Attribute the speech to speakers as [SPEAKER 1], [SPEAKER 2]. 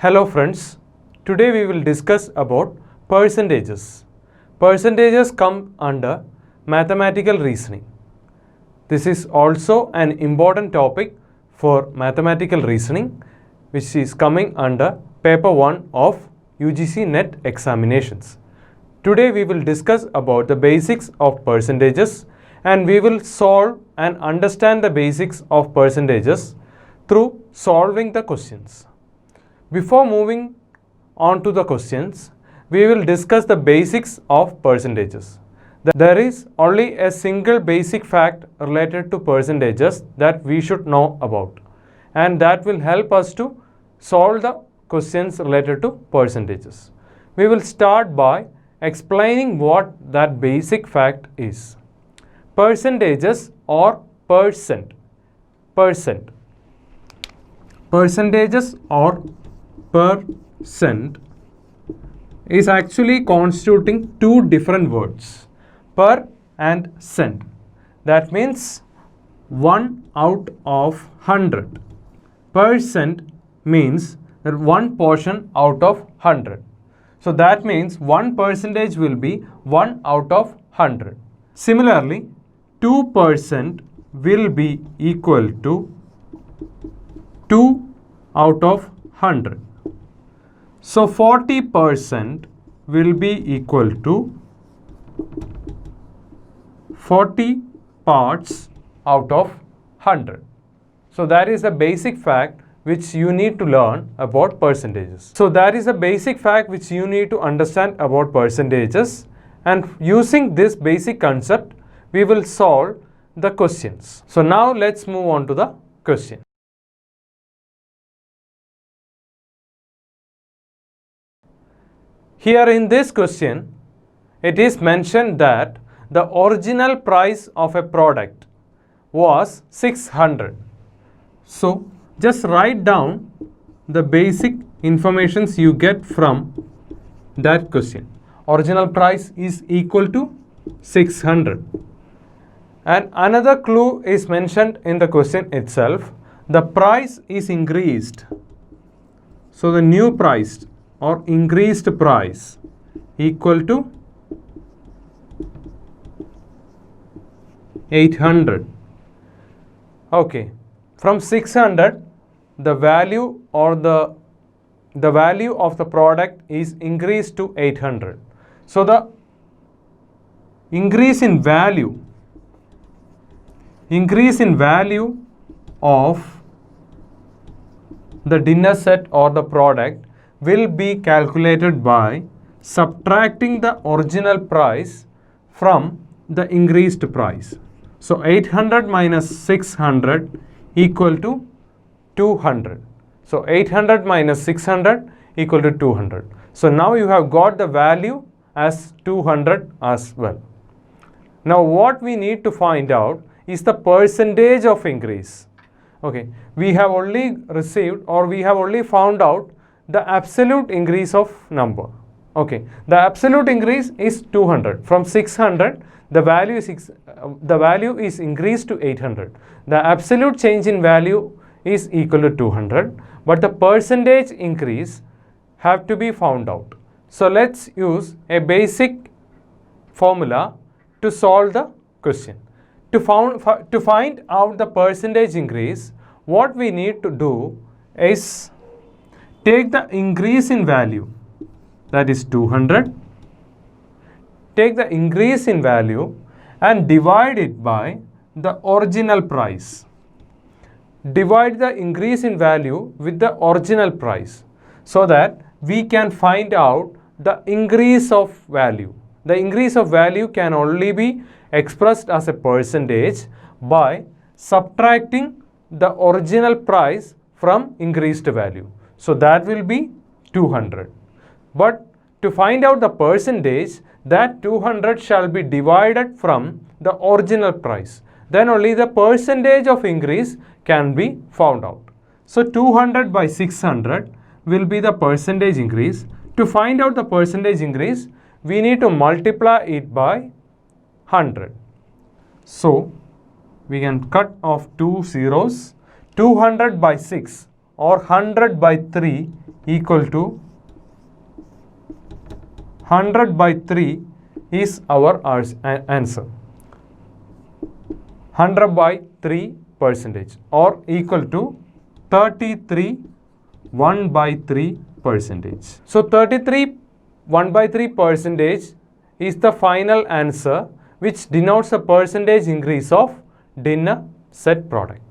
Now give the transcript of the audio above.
[SPEAKER 1] Hello friends, today we will discuss about percentages. Percentages come under mathematical reasoning. This is also an important topic for mathematical reasoning which is coming under paper 1 of UGC NET examinations. Today we will discuss about the basics of percentages and we will solve and understand the basics of percentages through solving the questions. Before moving on to the questions, we will discuss the basics of percentages. There is only a single basic fact related to percentages that we should know about, and that will help us to solve the questions related to percentages. We will start by explaining what that basic fact is. Percentages or percent. Percentages or percent is actually constituting two different words, per and cent. That means 1 out of 100. Percent means that one portion out of 100. So that means 1% will be 1 out of 100. Similarly, 2% will be equal to 2 out of 100. So 40% will be equal to 40 parts out of 100. So that is the basic fact which you need to learn about percentages. So that is the basic fact which you need to understand about percentages, and using this basic concept we will solve the questions. So now let's move on to the question. Here in this question, it is mentioned that the original price of a product was 600. So just write down the basic informations you get from that question. Original price is equal to 600. And another clue is mentioned in the question itself. The price is increased. So the new price or increased price equal to 800. Okay, from 600 the value or the value of the product is increased to 800. So the increase in value of the dinner set or the product will be calculated by subtracting the original price from the increased price. So 800 minus 600 equal to 200. So 800 minus 600 equal to 200. So now you have got the value as 200 as well. Now what we need to find out is the percentage of increase. Okay, we have only received or we have only found out the absolute increase of number. Okay, the absolute increase is 200. From 600 the value is increased to 800. The absolute change in value is equal to 200, but the percentage increase have to be found out. So let's use a basic formula to solve the question. To find out the percentage increase, what we need to do is take the increase in value, that is 200, take the increase in value and divide it by the original price. Divide the increase in value with the original price so that we can find out the increase of value. The increase of value can only be expressed as a percentage by subtracting the original price from increased value. So that will be 200. But to find out the percentage, that 200 shall be divided from the original price. Then only the percentage of increase can be found out. So 200 by 600 will be the percentage increase. To find out the percentage increase, we need to multiply it by 100. So we can cut off two zeros. 200 by 6 or 100 by 3 equal to 100 by 3 is our answer. 100 by 3 percentage or equal to 33 1 by 3 percentage. So 33 1 by 3 percentage is the final answer which denotes a percentage increase of dinner set product.